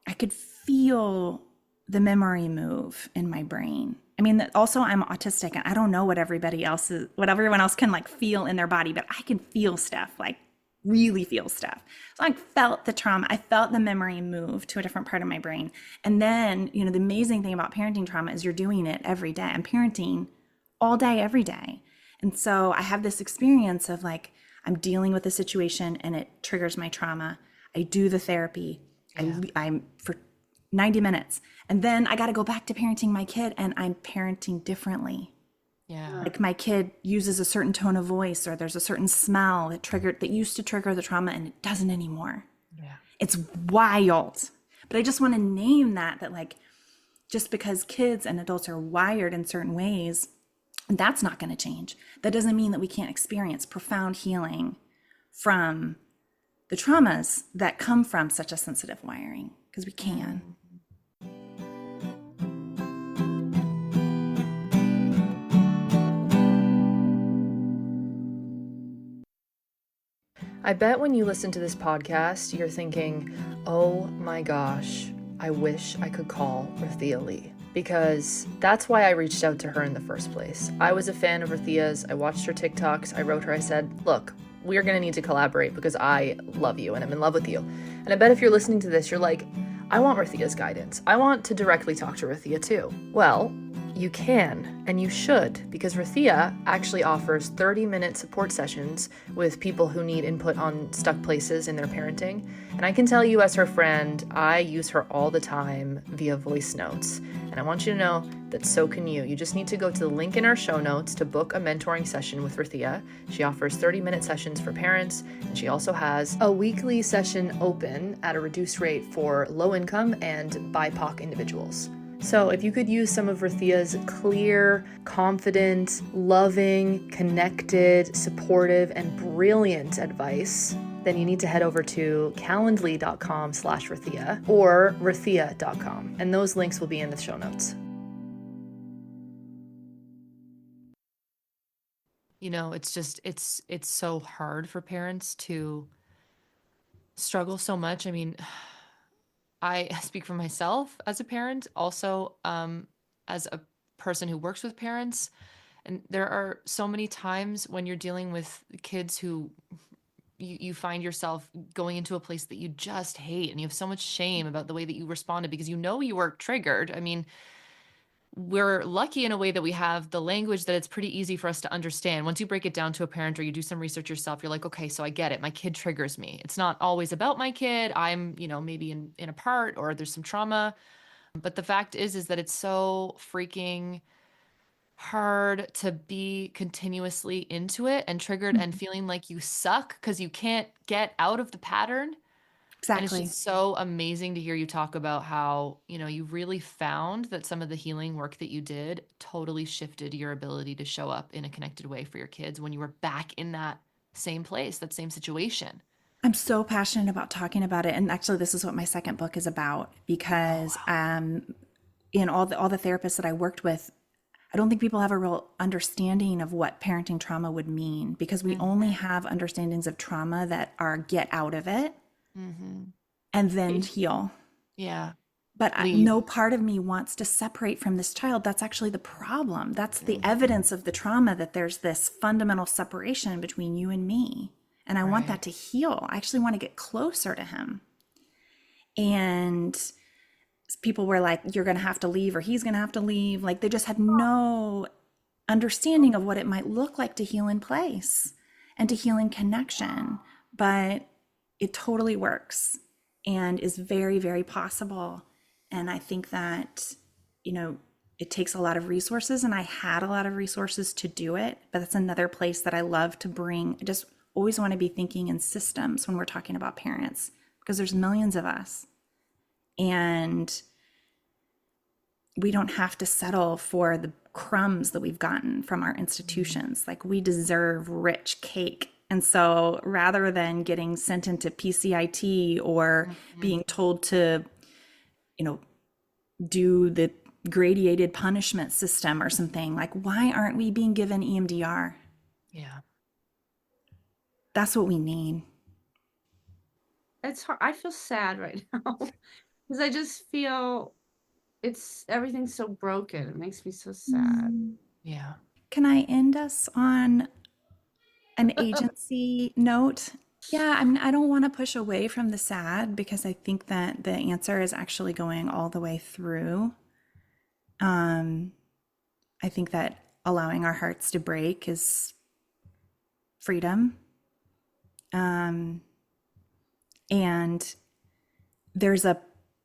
I could feel the memory move in my brain. I mean, also I'm autistic and I don't know what everyone else can like feel in their body, but I can feel stuff, like really feel stuff. So I felt the trauma, I felt the memory move to a different part of my brain. And then, the amazing thing about parenting trauma is you're doing it every day. I'm parenting all day, every day. And so I have this experience of like, I'm dealing with a situation and it triggers my trauma. I do the therapy. I'm for 90 minutes. And then I got to go back to parenting my kid, and I'm parenting differently. Yeah. Like my kid uses a certain tone of voice, or there's a certain smell that used to trigger the trauma and it doesn't anymore. Yeah. It's wild. But I just want to name that like, just because kids and adults are wired in certain ways, that's not going to change. That doesn't mean that we can't experience profound healing from the traumas that come from such a sensitive wiring, because we can. I bet when you listen to this podcast, you're thinking, oh my gosh, I wish I could call Rathia Lee. Because that's why I reached out to her in the first place. I was a fan of Rathia's. I watched her TikToks. I wrote her, I said, look, we are going to need to collaborate because I love you and I'm in love with you. And I bet if you're listening to this, you're like, I want Rathia's guidance. I want to directly talk to Rathia too. Well, you can, and you should, because Rathia actually offers 30-minute support sessions with people who need input on stuck places in their parenting. And I can tell you as her friend, I use her all the time via voice notes. And I want you to know that so can you. You just need to go to the link in our show notes to book a mentoring session with Rathia. She offers 30-minute sessions for parents, and she also has a weekly session open at a reduced rate for low-income and BIPOC individuals. So if you could use some of Rathia's clear, confident, loving, connected, supportive, and brilliant advice, then you need to head over to calendly.com/Rathia or rathia.com. And those links will be in the show notes. It's so hard for parents to struggle so much. I mean, I speak for myself as a parent, also as a person who works with parents. And there are so many times when you're dealing with kids who you find yourself going into a place that you just hate, and you have so much shame about the way that you responded because you know you were triggered. I mean, we're lucky in a way that we have the language that it's pretty easy for us to understand. Once you break it down to a parent or you do some research yourself, you're like, okay, so I get it. My kid triggers me. It's not always about my kid. I'm, maybe in a part, or there's some trauma. But the fact is that it's so freaking hard to be continuously into it and triggered and feeling like you suck because you can't get out of the pattern. And it's Exactly. just so amazing to hear you talk about how, you really found that some of the healing work that you did totally shifted your ability to show up in a connected way for your kids when you were back in that same place, that same situation. I'm so passionate about talking about it. And actually, this is what my second book is about, Oh, because wow. in all the therapists that I worked with, I don't think people have a real understanding of what parenting trauma would mean, because we only Mm-hmm. have understandings of trauma that are get out of it Mm-hmm. and then heal. Yeah. But Leave. no part of me wants to separate from this child. That's actually the problem. That's the Mhm. evidence of the trauma, that there's this fundamental separation between you and me. And I want Right. that to heal. I actually want to get closer to him. And people were like, you're going to have to leave, or he's going to have to leave. Like, they just had no understanding of what it might look like to heal in place and to heal in connection. But it totally works and is very, very possible. And I think that, it takes a lot of resources, and I had a lot of resources to do it. But that's another place that I love to bring. I just always want to be thinking in systems when we're talking about parents, because there's millions of us. And we don't have to settle for the crumbs that we've gotten from our institutions. Like, we deserve rich cake. And so rather than getting sent into PCIT or Mhm. being told to, do the gradated punishment system or something, like, why aren't we being given EMDR? Yeah. That's what we need. It's hard. I feel sad right now because I just feel everything's so broken. It makes me so sad. Yeah. Can I end us on an agency note? Yeah, I don't want to push away from the sad, because I think that the answer is actually going all the way through. I think that allowing our hearts to break is freedom. And there's a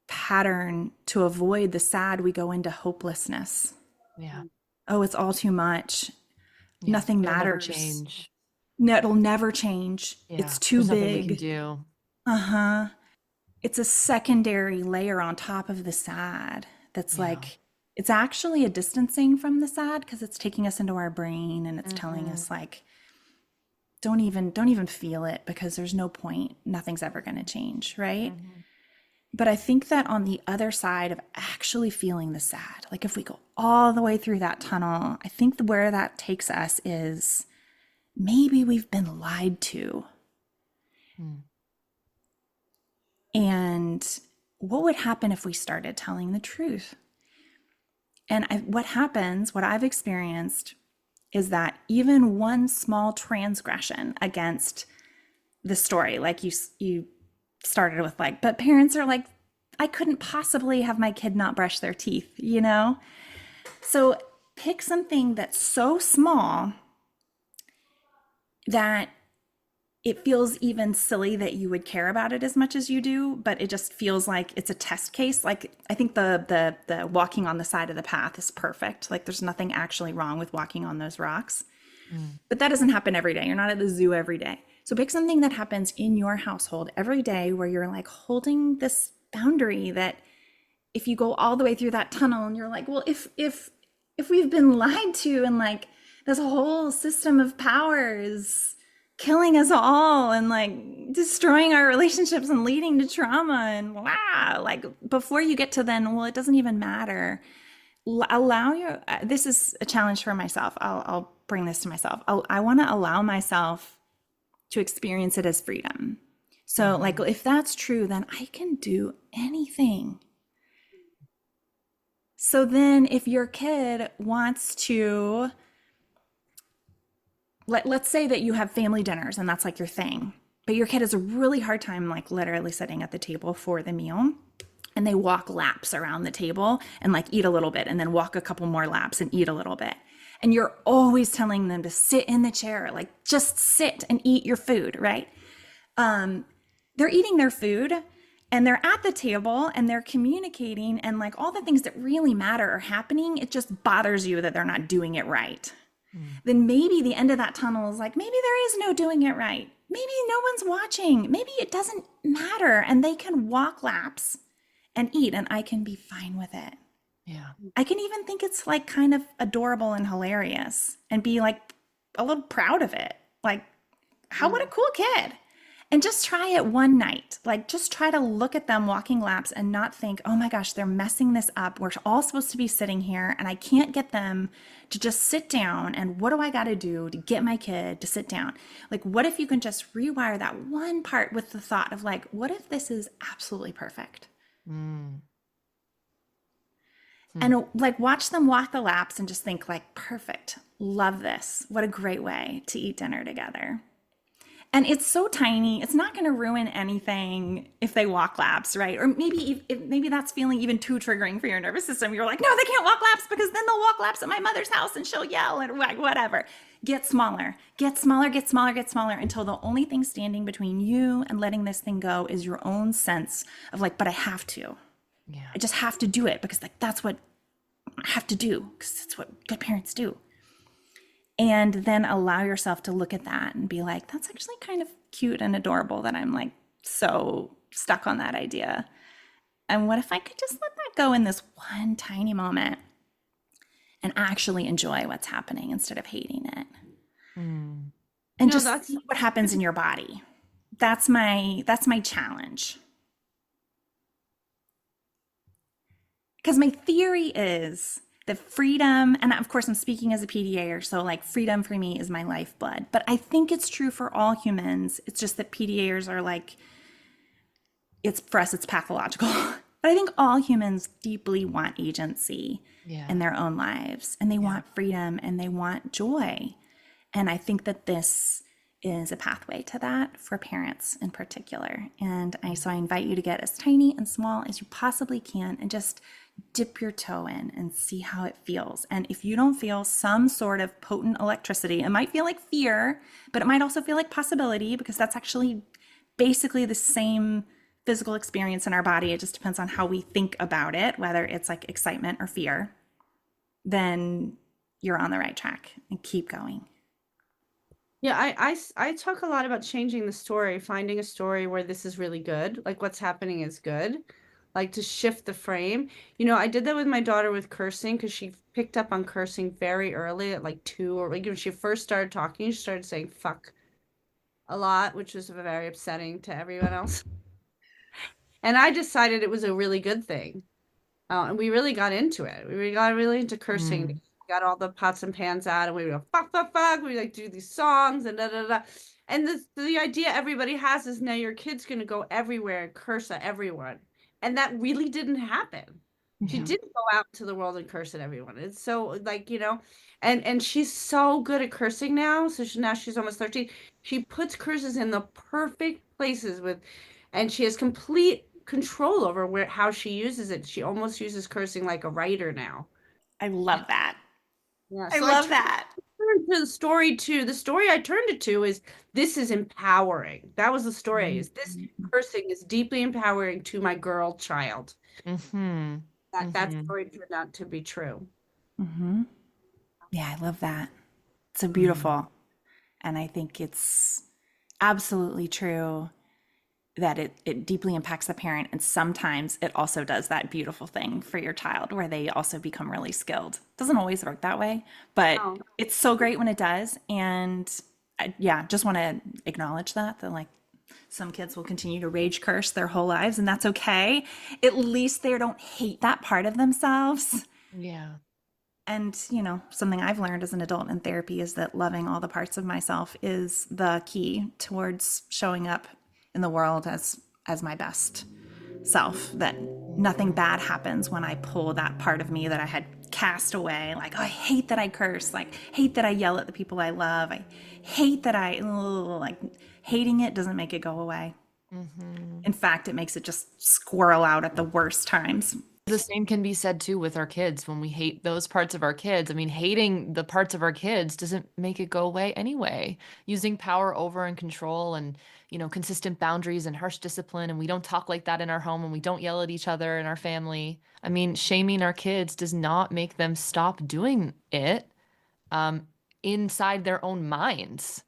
pattern to avoid the sad. We go into hopelessness. Yeah. Oh, it's all too much. Yeah. Nothing It'll never matters. change. No, it'll never change. Yeah. It's too There's nothing we can big. do. Uh-huh. It's a secondary layer on top of the sad that's Yeah. like, it's actually a distancing from the sad, because it's taking us into our brain and it's telling Mm-hmm. us, like, don't even feel it, because there's no point. Nothing's ever going to change, right? Mm-hmm. But I think that on the other side of actually feeling the sad, like if we go all the way through that tunnel, I think where that takes us is maybe we've been lied to. Mm. And what would happen if we started telling the truth? And what I've experienced is that even one small transgression against the story, like you started with, like, but parents are like, I couldn't possibly have my kid not brush their teeth, So pick something that's so small that it feels even silly that you would care about it as much as you do, but it just feels like it's a test case. Like, I think the walking on the side of the path is perfect. Like, there's nothing actually wrong with walking on those rocks. Mm. But that doesn't happen every day. You're not at the zoo every day. So pick something that happens in your household every day, where you're like holding this boundary, that if you go all the way through that tunnel and you're like, well, if we've been lied to, and like this whole system of power is killing us all and like destroying our relationships and leading to trauma, and wow, like, before you get to then, well, it doesn't even matter. Allow your, this is a challenge for myself. I'll bring this to myself. I want to allow myself to experience it as freedom. So like if that's true, then I can do anything. So then if your kid wants to, let's say that you have family dinners and that's like your thing, but your kid has a really hard time like literally sitting at the table for the meal, and they walk laps around the table and like eat a little bit and then walk a couple more laps and eat a little bit. And you're always telling them to sit in the chair, like just sit and eat your food, right? They're eating their food and they're at the table and they're communicating and like all the things that really matter are happening. It just bothers you that they're not doing it right. Then maybe the end of that tunnel is like, maybe there is no doing it right. Maybe no one's watching. Maybe it doesn't matter and they can walk laps and eat and I can be fine with it. Yeah. I can even think it's like kind of adorable and hilarious and be like a little proud of it. Like, what a cool kid. And just try it one night. Like, just try to look at them walking laps and not think, oh my gosh, they're messing this up. We're all supposed to be sitting here and I can't get them to just sit down. And what do I got to do to get my kid to sit down? Like, what if you can just rewire that one part with the thought of like, what if this is absolutely perfect? And like watch them walk the laps and just think like, perfect, love this. What a great way to eat dinner together. And it's so tiny, it's not going to ruin anything if they walk laps, right? Or maybe maybe that's feeling even too triggering for your nervous system. You're like, no, they can't walk laps because then they'll walk laps at my mother's house and she'll yell and like whatever. Get smaller, get smaller, get smaller, get smaller until the only thing standing between you and letting this thing go is your own sense of like, but I have to. Yeah. I just have to do it because like that's what I have to do because it's what good parents do. And then allow yourself to look at that and be like, that's actually kind of cute and adorable that I'm like so stuck on that idea. And what if I could just let that go in this one tiny moment and actually enjoy what's happening instead of hating it? And just see what happens in your body. That's my challenge. Because my theory is that freedom, and of course I'm speaking as a PDAer, so like freedom for me is my lifeblood. But I think it's true for all humans. It's just that PDAers are like, it's for us, it's pathological. But I think all humans deeply want agency in their own lives, and they want freedom and they want joy. And I think that this is a pathway to that for parents in particular. And so I invite you to get as tiny and small as you possibly can and just dip your toe in and see how it feels. And if you don't feel some sort of potent electricity, it might feel like fear, but it might also feel like possibility because that's actually basically the same physical experience in our body. It just depends on how we think about it, whether it's like excitement or fear. Then you're on the right track and keep going. Yeah, I talk a lot about changing the story, finding a story where this is really good, like what's happening is good, like to shift the frame. You know, I did that with my daughter with cursing because she picked up on cursing very early at like 2, or like when she first started talking, she started saying fuck a lot, which was very upsetting to everyone else. And I decided it was a really good thing. And we really got into it. We got really into cursing. We got all the pots and pans out and we would go, fuck, fuck, fuck. We like do these songs and da, da, da. And the idea everybody has is now your kid's going to go everywhere and curse at everyone. And that really didn't happen. She didn't go out into the world and curse at everyone. It's so like, you know, and she's so good at cursing now. So now she's almost 13. She puts curses in the perfect places and she has complete control over how she uses it. She almost uses cursing like a writer now. I love that. Yeah, I love that. To the story too. The story I turned it to is this is empowering. That was the story. Is this cursing is deeply empowering to my girl child. That story turned out to be true. Yeah, I love that. It's so beautiful. And I think it's absolutely true that it deeply impacts the parent. And sometimes it also does that beautiful thing for your child where they also become really skilled. It doesn't always work that way, but it's so great when it does. And just want to acknowledge that like some kids will continue to rage curse their whole lives, and that's okay. At least they don't hate that part of themselves. Yeah. And, you know, something I've learned as an adult in therapy is that loving all the parts of myself is the key towards showing up in the world as my best self, that nothing bad happens when I pull that part of me that I had cast away. Like, oh, I hate that I curse, like hate that I yell at the people I love, I hate that like hating it doesn't make it go away. In fact, it makes it just squirrel out at the worst times. The same can be said too with our kids. When we hate those parts of our kids, I mean, hating the parts of our kids doesn't make it go away anyway. Using power over and control and, consistent boundaries and harsh discipline, and we don't talk like that in our home and we don't yell at each other in our family. I mean, shaming our kids does not make them stop doing it inside their own minds.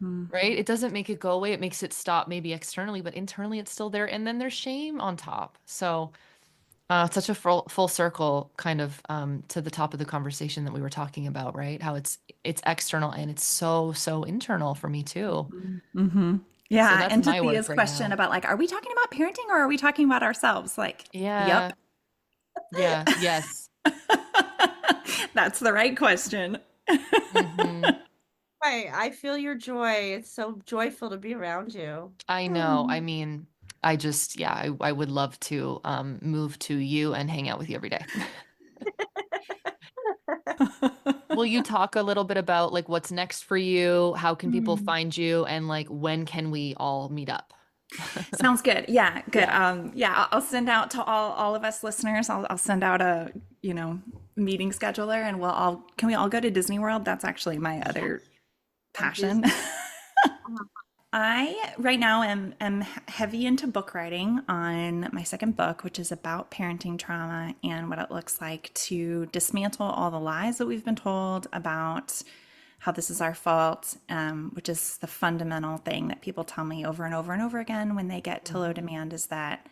Right? It doesn't make it go away. It makes it stop maybe externally, but internally it's still there. And then there's shame on top. So such a full circle kind of to the top of the conversation that we were talking about, right? How it's external and it's so internal for me too. So Yeah, that's and to my work Thea's right question now. about like, are we talking about parenting or are we talking about ourselves? Like, Yeah. yep, Yeah. Yes. that's the right question. hmm I feel your joy. It's so joyful to be around you. I know. I mean, I would love to move to you and hang out with you every day. Will you talk a little bit about like what's next for you? How can people find you? And like when can we all meet up? Sounds good. Yeah, good. Yeah. Yeah, I'll send out to all of us listeners. I'll send out a meeting scheduler, and can we all go to Disney World? That's actually my other passion. I right now am heavy into book writing on my second book, which is about parenting trauma and what it looks like to dismantle all the lies that we've been told about how this is our fault, which is the fundamental thing that people tell me over and over and over again when they get to low demand, is that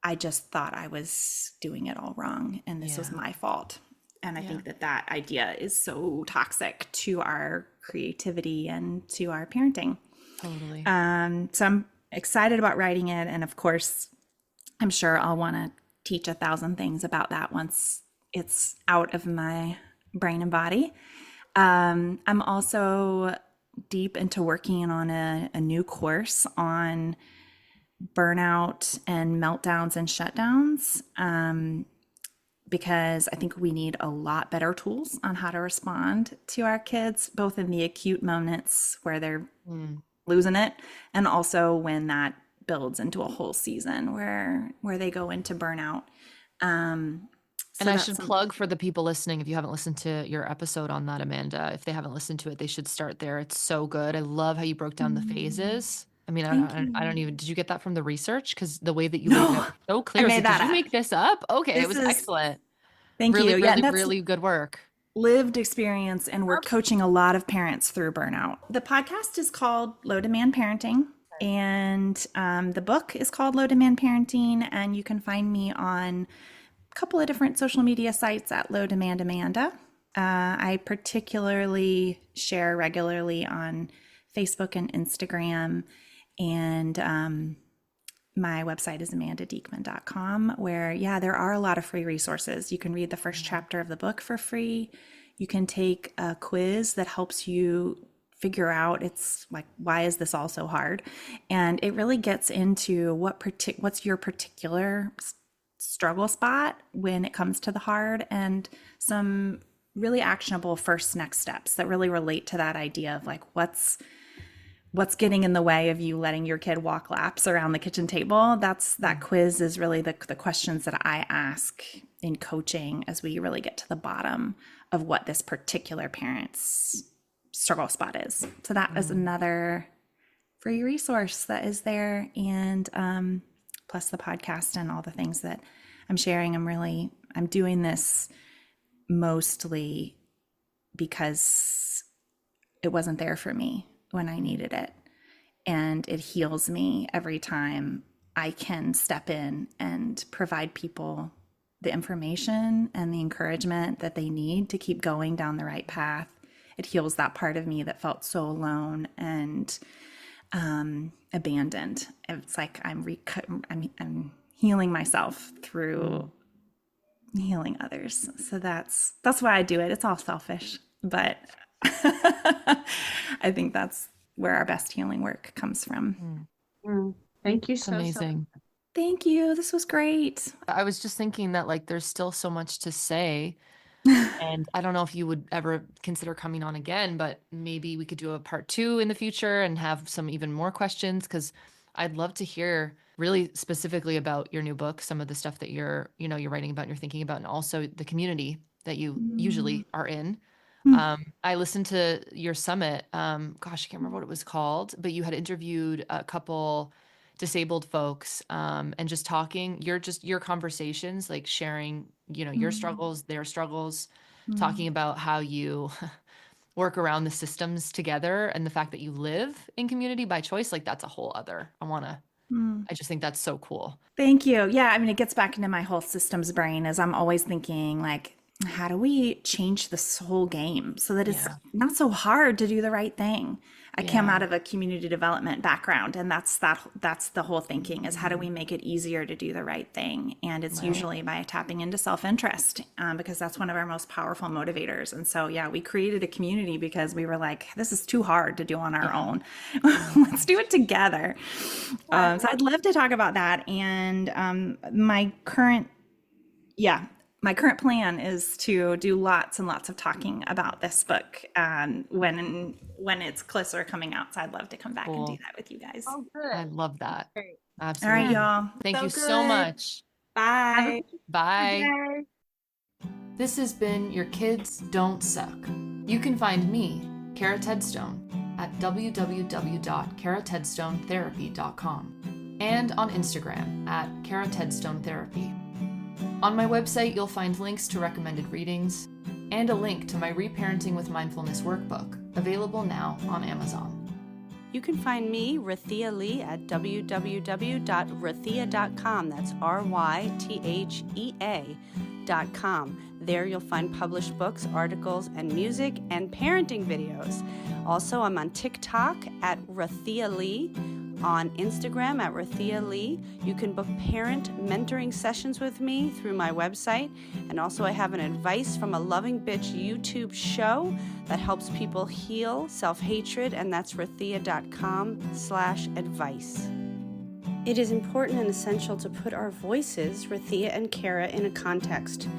I just thought I was doing it all wrong and this was my fault. And I think that idea is so toxic to our creativity and to our parenting. Totally. So I'm excited about writing it. And of course, I'm sure I'll want to teach 1,000 things about that once it's out of my brain and body. I'm also deep into working on a new course on burnout and meltdowns and shutdowns, because I think we need a lot better tools on how to respond to our kids, both in the acute moments where they're losing it, and also when that builds into a whole season where they go into burnout. And I should plug for the people listening, if you haven't listened to your episode on that, Amanda, if they haven't listened to it, they should start there. It's so good. I love how you broke down the phases. I mean, I don't even, did you get that from the research? Because the way that you laid it out was so clear. I I made was like, that did you up. make this up? Okay, it was excellent. Thank Really, you. Yeah, really, that's really good work. lived experience, and we're coaching a lot of parents through burnout. The podcast is called Low Demand Parenting, and the book is called Low Demand Parenting, and you can find me on a couple of different social media sites at Low Demand Amanda. I particularly share regularly on Facebook and Instagram, and my website is amandadiekman.com, where, there are a lot of free resources. You can read the first chapter of the book for free. You can take a quiz that helps you figure out, it's like, why is this all so hard? And it really gets into what's your particular struggle spot when it comes to the hard, and some really actionable next steps that really relate to that idea of like, what's getting in the way of you letting your kid walk laps around the kitchen table. That quiz is really the questions that I ask in coaching as we really get to the bottom of what this particular parent's struggle spot is. So that is another free resource that is there. And plus the podcast and all the things that I'm sharing. I'm doing this mostly because it wasn't there for me when I needed it. And it heals me every time I can step in and provide people the information and the encouragement that they need to keep going down the right path. It heals that part of me that felt so alone and abandoned. It's like I'm healing myself through healing others. So that's why I do it. It's all selfish, but I think that's where our best healing work comes from. Thank you It's so much. amazing. Thank you. This was great. I was just thinking that like there's still so much to say. And I don't know if you would ever consider coming on again, but maybe we could do a part 2 in the future and have some even more questions, because I'd love to hear really specifically about your new book, some of the stuff that you're writing about and you're thinking about, and also the community that you usually are in. I listened to your summit. Gosh, I can't remember what it was called, but you had interviewed a couple disabled folks, and just talking, your conversations, like sharing, your struggles, their struggles, talking about how you work around the systems together and the fact that you live in community by choice. Like that's a whole other, I just think that's so cool. Thank you. Yeah, I mean, it gets back into my whole systems brain as I'm always thinking, like, how do we change this whole game so that it's Yeah. not so hard to do the right thing? I came Yeah. out of a community development background, and that's the whole thinking is how do we make it easier to do the right thing? And it's usually by tapping into self-interest, because that's one of our most powerful motivators. And so, yeah, we created a community because we were like, this is too hard to do on our own. Let's do it together. So I'd love to talk about that. And my current plan is to do lots and lots of talking about this book when it's closer coming out. So I'd love to come back and do Cool. that with you guys. Oh, I good. love that. Great. All Absolutely. right, y'all. Thank So you so good. much. Bye. Bye. Bye. This has been Your Kids Don't Suck. You can find me, Kara Tedstone, at www.karatedstonetherapy.com and on Instagram at Kara Tedstone Therapy. On my website, you'll find links to recommended readings and a link to my Reparenting with Mindfulness workbook, available now on Amazon. You can find me, Rathia Lee, at www.rathia.com. That's RYTHEA.com. There you'll find published books, articles, and music and parenting videos. Also, I'm on TikTok at Rathia Lee, on Instagram at Rathia Lee. You can book parent mentoring sessions with me through my website. And also I have an Advice from a Loving Bitch YouTube show that helps people heal self-hatred, and that's rathia.com/advice. It is important and essential to put our voices, Rathia and Kara, in a context.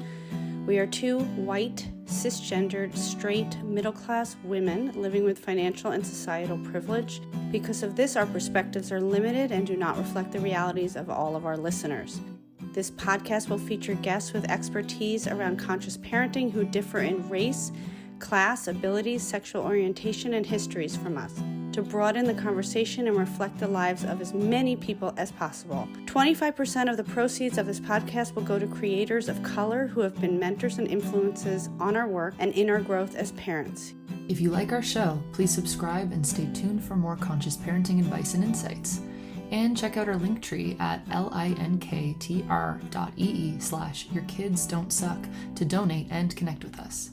We are two white, cisgendered, straight, middle-class women living with financial and societal privilege. Because of this, our perspectives are limited and do not reflect the realities of all of our listeners. This podcast will feature guests with expertise around conscious parenting who differ in race, class, abilities, sexual orientation, and histories from us, to broaden the conversation and reflect the lives of as many people as possible. 25% of the proceeds of this podcast will go to creators of color who have been mentors and influences on our work and in our growth as parents. If you like our show, please subscribe and stay tuned for more conscious parenting advice and insights. And check out our link tree at linktr.ee/yourkidsdon'tsuck to donate and connect with us.